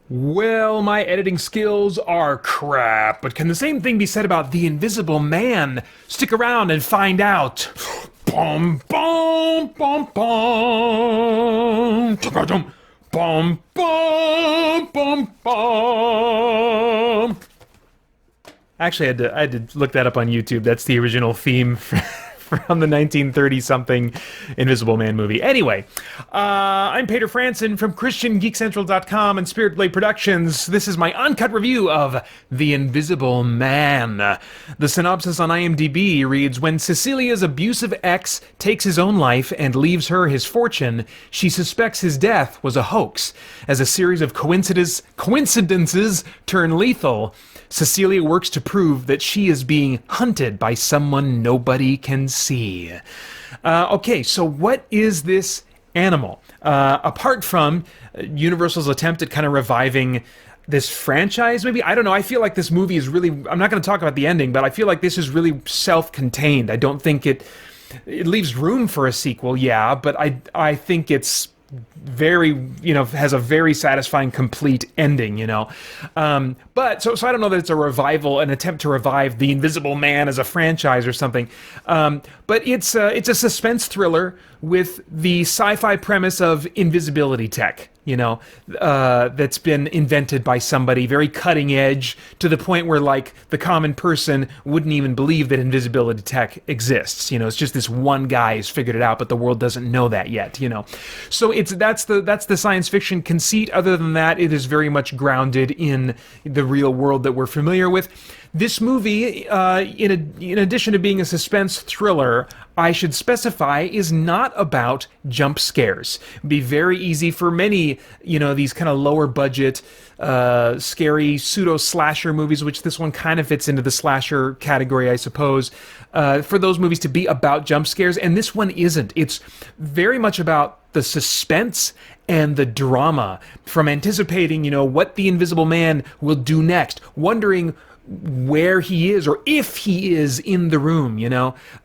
Well, my editing skills are crap, but can the same thing be said about The Invisible Man? Stick around and find out. Bum, bum, bum, bum. Bum, bum, bum, bum. Actually, I had to look that up on YouTube. That's the original theme from the 1930-something Invisible Man movie. Anyway, I'm Peter Franson from christiangeekcentral.com and Spirit Blade Productions. This is my uncut review of The Invisible Man. The synopsis on IMDb reads, when Cecilia's abusive ex takes his own life and leaves her his fortune, she suspects his death was a hoax. As a series of coincidences turn lethal, Cecilia works to prove that she is being hunted by someone nobody can see. Okay, so what is this animal? Apart from Universal's attempt at kind of reviving this franchise, maybe? I don't know. I feel like this movie is really... I'm not going to talk about the ending, but I feel like this is really self-contained. I don't think it leaves room for a sequel, yeah, but I think it's very, has a very satisfying, complete ending, But, so I don't know that it's a revival, an attempt to revive The Invisible Man as a franchise or something. But it's a suspense thriller with the sci-fi premise of invisibility tech, that's been invented by somebody very cutting edge to the point where, like, the common person wouldn't even believe that invisibility tech exists. It's just this one guy who's figured it out, but the world doesn't know that yet, So that's the science fiction conceit. Other than that, it is very much grounded in the real world that we're familiar with. This movie, in addition to being a suspense thriller, I should specify, is not about jump scares. It'd be very easy for many, these kind of lower budget, scary pseudo-slasher movies, which this one kind of fits into the slasher category, I suppose, for those movies to be about jump scares, and this one isn't. It's very much about the suspense and the drama, from anticipating, what the Invisible Man will do next, wondering where he is or if he is in the room,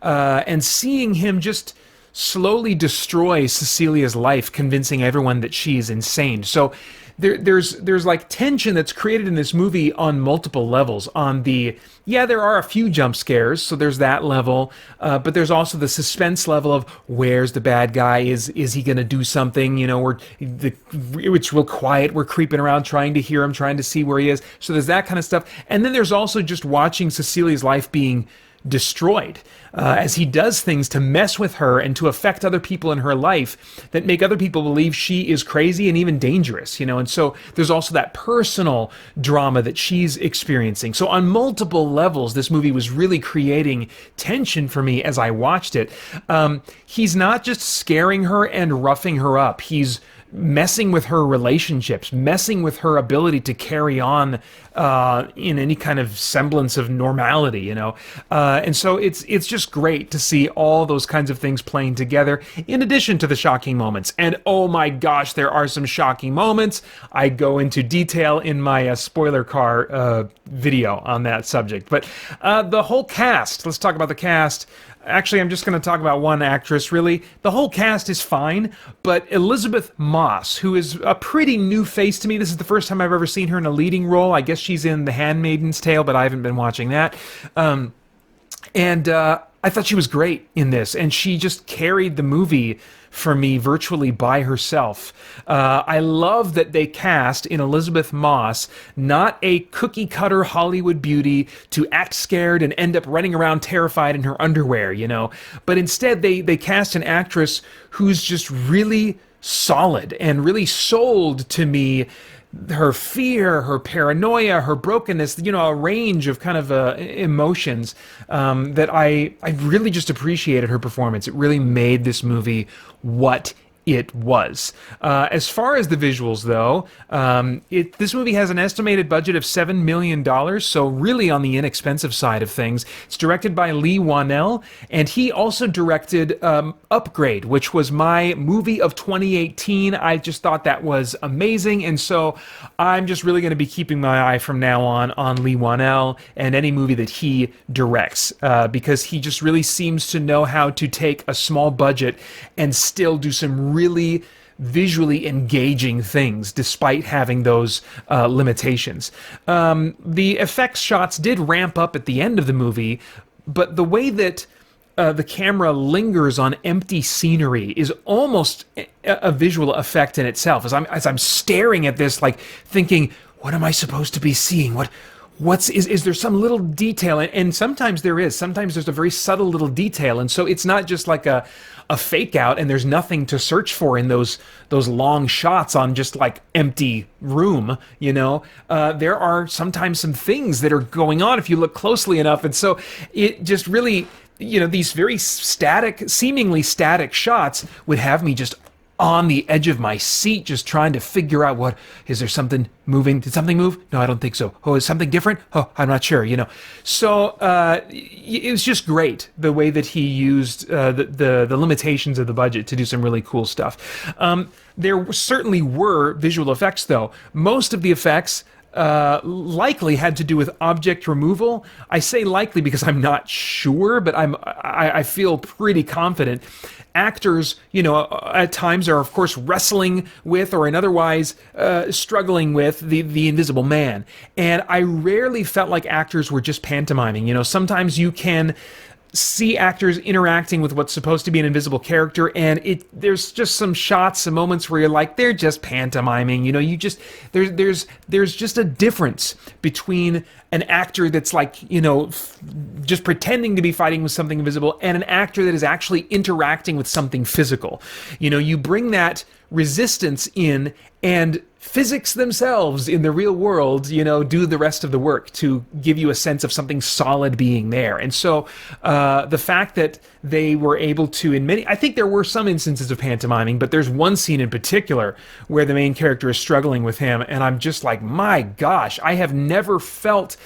and seeing him just slowly destroy Cecilia's life, convincing everyone that she's insane. So there's like tension that's created in this movie on multiple levels. On the, there are a few jump scares, so there's that level, but there's also the suspense level of where's the bad guy, is he going to do something, it's real quiet, we're creeping around trying to hear him, trying to see where he is, so there's that kind of stuff. And then there's also just watching Cecilia's life being destroyed as he does things to mess with her and to affect other people in her life that make other people believe she is crazy and even dangerous, and so there's also that personal drama that she's experiencing. So on multiple levels, this movie was really creating tension for me as I watched it. He's not just scaring her and roughing her up, he's messing with her relationships, messing with her ability to carry on in any kind of semblance of normality, and so it's just great to see all those kinds of things playing together, in addition to the shocking moments. And oh my gosh, there are some shocking moments. I go into detail in my spoiler car video on that subject. But the whole cast, let's talk about the cast. Actually, I'm just going to talk about one actress, really. The whole cast is fine, but Elizabeth Moss, who is a pretty new face to me, this is the first time I've ever seen her in a leading role. I guess she's in The Handmaid's Tale, but I haven't been watching that. I thought she was great in this, and she just carried the movie for me virtually by herself. I love that they cast in Elizabeth Moss not a cookie-cutter Hollywood beauty to act scared and end up running around terrified in her underwear, but instead they cast an actress who's just really solid and really sold to me her fear, her paranoia, her brokenness, a range of kind of emotions that I really just appreciated her performance. It really made this movie what it was. As far as the visuals, though, this movie has an estimated budget of $7 million, so really on the inexpensive side of things. It's directed by Lee Wanell, and he also directed Upgrade, which was my movie of 2018. I just thought that was amazing, and so I'm just really going to be keeping my eye from now on Lee Wanell and any movie that he directs, because he just really seems to know how to take a small budget and still do some really visually engaging things despite having those limitations. The effects shots did ramp up at the end of the movie, but the way that the camera lingers on empty scenery is almost a visual effect in itself. As I'm staring at this, like thinking, what am I supposed to be seeing? Is there some little detail? And sometimes there is. Sometimes there's a very subtle little detail, and so it's not just like a fake out, and there's nothing to search for in those long shots on just like empty room. There are sometimes some things that are going on if you look closely enough, and so it just really, these very seemingly static shots would have me just on the edge of my seat, just trying to figure out is there something moving? Did something move? No, I don't think so. Oh, is something different? Oh, I'm not sure, So it was just great the way that he used the limitations of the budget to do some really cool stuff. There certainly were visual effects, though. Most of the effects likely had to do with object removal. I say likely because I'm not sure, but I feel pretty confident. Actors, at times are of course wrestling with or otherwise struggling with the Invisible Man, and I rarely felt like actors were just pantomiming. Sometimes you can see actors interacting with what's supposed to be an invisible character, and there's just some shots, some moments where you're like, they're just pantomiming. There's just a difference between an actor that's like, just pretending to be fighting with something invisible and an actor that is actually interacting with something physical. You bring that resistance in, and physics themselves in the real world, do the rest of the work to give you a sense of something solid being there. And so the fact that they were able to, I think there were some instances of pantomiming, but there's one scene in particular where the main character is struggling with him, and I'm just like, my gosh, I have never felt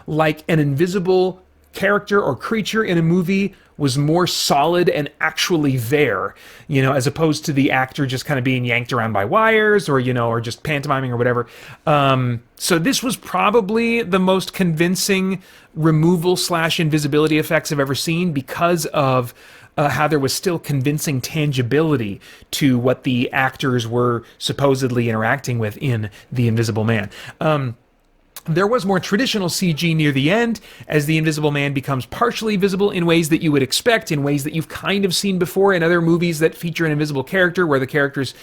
like an invisible character or creature in a movie was more solid and actually there, as opposed to the actor just kind of being yanked around by wires or just pantomiming or whatever. So this was probably the most convincing removal/invisibility effects I've ever seen, because of how there was still convincing tangibility to what the actors were supposedly interacting with in The Invisible Man. There was more traditional CG near the end, as the Invisible Man becomes partially visible in ways that you would expect, in ways that you've kind of seen before in other movies that feature an invisible character, where the characters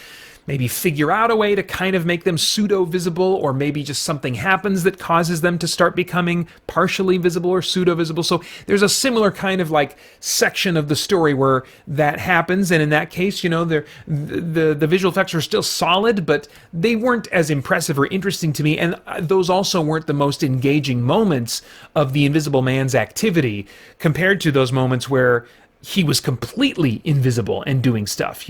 maybe figure out a way to kind of make them pseudo-visible, or maybe just something happens that causes them to start becoming partially visible or pseudo-visible. So there's a similar kind of like section of the story where that happens, and in that case, the visual effects are still solid, but they weren't as impressive or interesting to me, and those also weren't the most engaging moments of the Invisible Man's activity compared to those moments where he was completely invisible and doing stuff,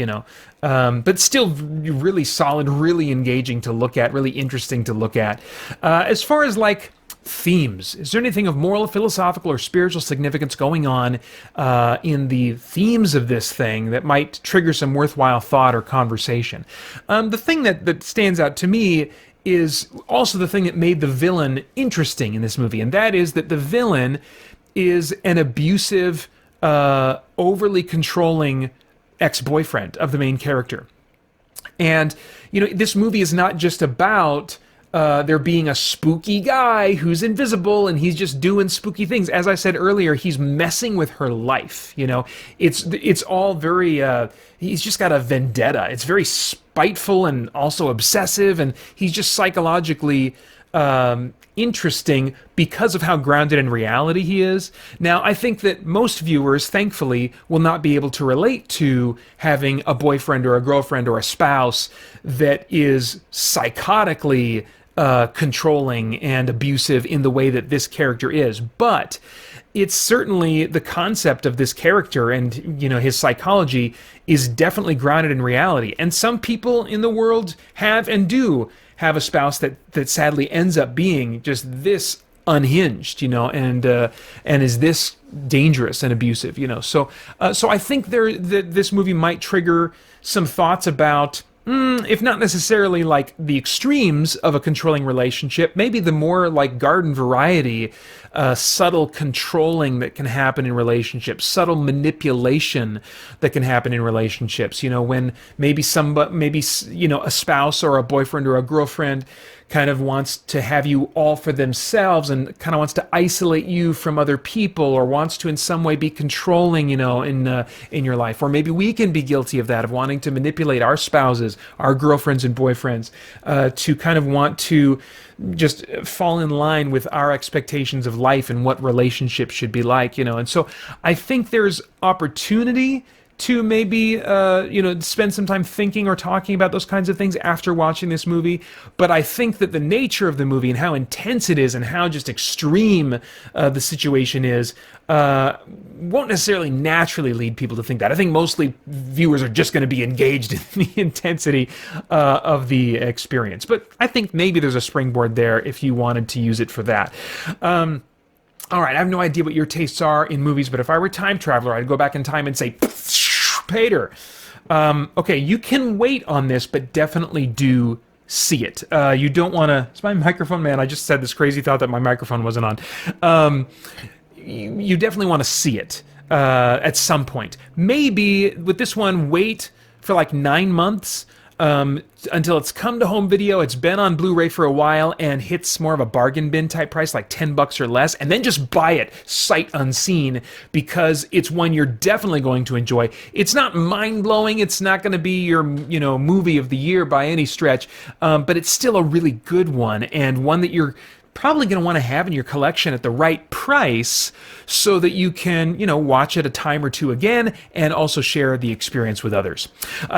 but still really solid, really engaging to look at, really interesting to look at. As far as like themes, is there anything of moral, philosophical, or spiritual significance going on in the themes of this thing that might trigger some worthwhile thought or conversation? The thing that stands out to me is also the thing that made the villain interesting in this movie, and that is that the villain is an abusive, overly controlling ex-boyfriend of the main character. And, this movie is not just about there being a spooky guy who's invisible and he's just doing spooky things. As I said earlier, he's messing with her life. It's all very, he's just got a vendetta. It's very spiteful and also obsessive, and he's just psychologically interesting because of how grounded in reality he is. Now, I think that most viewers, thankfully, will not be able to relate to having a boyfriend or a girlfriend or a spouse that is psychotically controlling and abusive in the way that this character is, but it's certainly the concept of this character and his psychology is definitely grounded in reality. And some people in the world have and do have a spouse that sadly ends up being just this unhinged, and is this dangerous and abusive, So I think this movie might trigger some thoughts about, if not necessarily like the extremes of a controlling relationship, maybe the more like garden variety, subtle controlling that can happen in relationships, subtle manipulation that can happen in relationships. When maybe a spouse or a boyfriend or a girlfriend kind of wants to have you all for themselves and kind of wants to isolate you from other people, or wants to in some way be controlling, in your life. Or maybe we can be guilty of that, of wanting to manipulate our spouses, our girlfriends and boyfriends, to kind of want to just fall in line with our expectations of life and what relationships should be like, And so I think there's opportunity to maybe, spend some time thinking or talking about those kinds of things after watching this movie. But I think that the nature of the movie and how intense it is and how just extreme the situation is won't necessarily naturally lead people to think that. I think mostly viewers are just going to be engaged in the intensity of the experience. But I think maybe there's a springboard there if you wanted to use it for that. All right, I have no idea what your tastes are in movies, but if I were a time traveler, I'd go back in time and say, Pater. Okay, you can wait on this, but definitely do see it. You don't want to... Is my microphone? Man, I just said this crazy thought that my microphone wasn't on. You definitely want to see it at some point. Maybe with this one, wait for like 9 months until it's come to home video, it's been on Blu-ray for a while, and hits more of a bargain bin type price, like $10 or less, and then just buy it sight unseen, because it's one you're definitely going to enjoy. It's not mind-blowing, it's not going to be your movie of the year by any stretch, but it's still a really good one, and one that you're probably going to want to have in your collection at the right price so that you can, watch it a time or two again and also share the experience with others.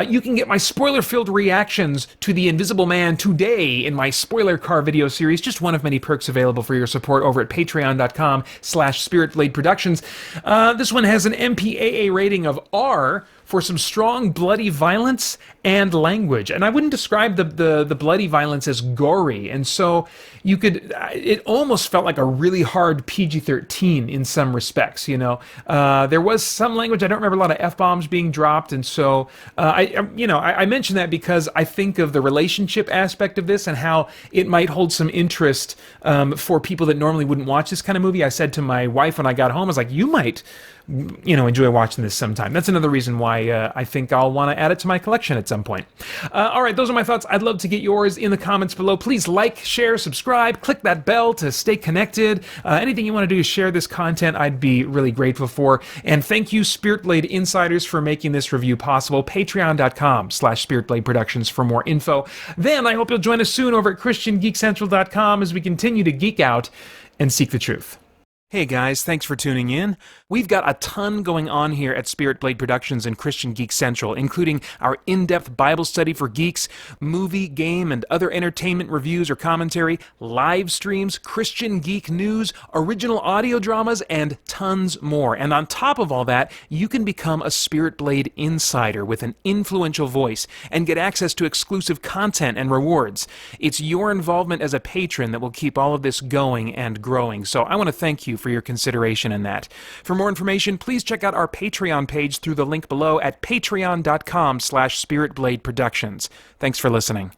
You can get my spoiler-filled reactions to The Invisible Man today in my spoiler car video series, just one of many perks available for your support over at patreon.com/spiritblade productions. This one has an MPAA rating of R for some strong bloody violence and language. And I wouldn't describe the bloody violence as gory. And so it almost felt like a really hard PG-13 in some respects, There was some language. I don't remember a lot of F-bombs being dropped. And so I mention that because I think of the relationship aspect of this and how it might hold some interest for people that normally wouldn't watch this kind of movie. I said to my wife when I got home, I was like, you might enjoy watching this sometime. That's another reason why I think I'll want to add it to my collection at some point. All right, those are my thoughts. I'd love to get yours in the comments below. Please like, share, subscribe, click that bell to stay connected. Anything you want to do to share this content, I'd be really grateful for. And thank you, Spirit Blade Insiders, for making this review possible. Patreon.com/SpiritBlade Productions for more info. Then I hope you'll join us soon over at christiangeekcentral.com as we continue to geek out and seek the truth. Hey guys, thanks for tuning in. We've got a ton going on here at Spirit Blade Productions and Christian Geek Central, including our in-depth Bible study for geeks, movie, game, and other entertainment reviews or commentary, live streams, Christian geek news, original audio dramas, and tons more. And on top of all that, you can become a Spirit Blade insider with an influential voice and get access to exclusive content and rewards. It's your involvement as a patron that will keep all of this going and growing. So I want to thank you for your consideration in that. For more information, please check out our Patreon page through the link below at patreon.com/SpiritBlade Productions. Thanks for listening.